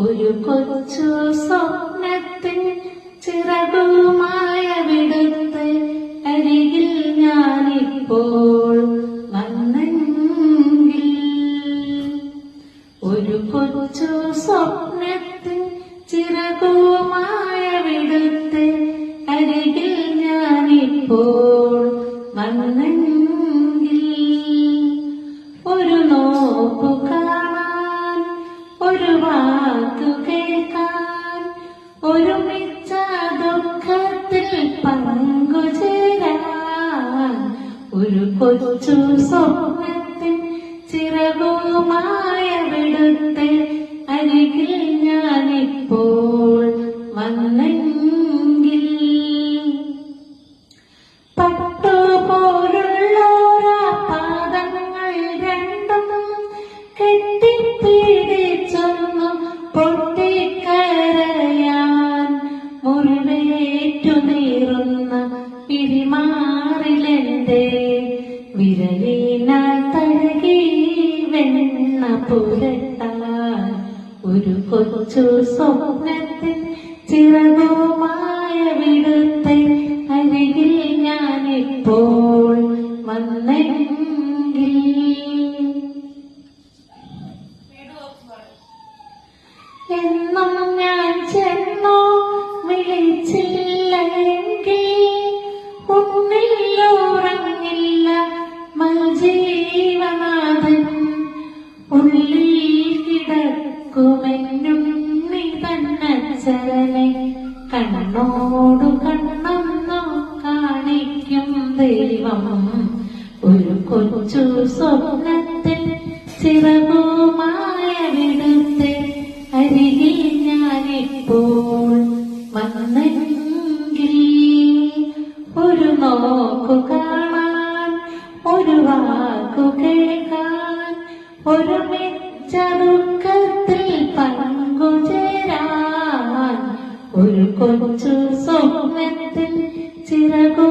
ഒരു കൊച്ചു സ്വപ്നത്തിൻ ചിറകുമായ വിടുത്ത് അരികിൽ ഞാനിപ്പോൾ വന്നെങ്കിൽ. ഒരു കൊച്ചു സ്വപ്നത്തിൻ ചിറകുമായ വിടുത്ത് അരികിൽ ഞാനിപ്പോൾ വന്നെങ്കിൽ. ഒരു നോക്കു കാണാൻ, ഒരു വാക്കു കേൾക്കാൻ, ഒരുമിച്ച ദുഃഖത്തിൽ പങ്കുചേരാൻ. ഒരു കൊച്ചു സ്വപ്നത്തിൻ ചിറകുമായ വിടുത്ത് അരികിൽ ഞാനിപ്പോൾ വന്നെങ്കിൽ. പട്ടുപോലുള്ളോരാ പാദങ്ങൾ രണ്ടും കെട്ടിപ്പിടിച്ചൊന്നു പൊട്ടിക്കരയാൻ. മുറിവേറ്റു നീറുന്ന പിരിമാറിലെന്റെ വിരലിനാൽ തഴുകി വെണ്ണ പുരട്ടാൻ. ഒരു കൊച്ചു സ്വപ്നത്തിൻ ചിറകുമായ വിടുത്തെ അരികിൽ ഞാനിപ്പോൾ വന്നെങ്കിൽ. എന്നും ഞാൻ ചെന്നോ വിളിച്ചില്ലെങ്കിൽ ഉള്ളിലുറങ്ങില്ല മൽജീവനാഥൻ. ഉള്ളിൽ കിടക്കുമെന്നുണ്ണി തന്നച്ചരനെ കണ്ണോടു കണ്ണെന്നോ കാണിക്കും ദൈവം. ഒരു കൊച്ചു സ്വപ്നത്തിൽ ചിറകുമായ വിടുത്ത് അരികിൽ ഞാനിപ്പോൾ വന്നെങ്കിൽ. ഒരു നോക്കു കാണാൻ, ഒരു വാക്കു കേൾക്കാൻ, ഒരുമിച്ച ദുഃഖത്തിൽ പങ്കുചേരാൻ. ഒരു കൊച്ചു സ്വപ്നത്തിൽ ചിറകു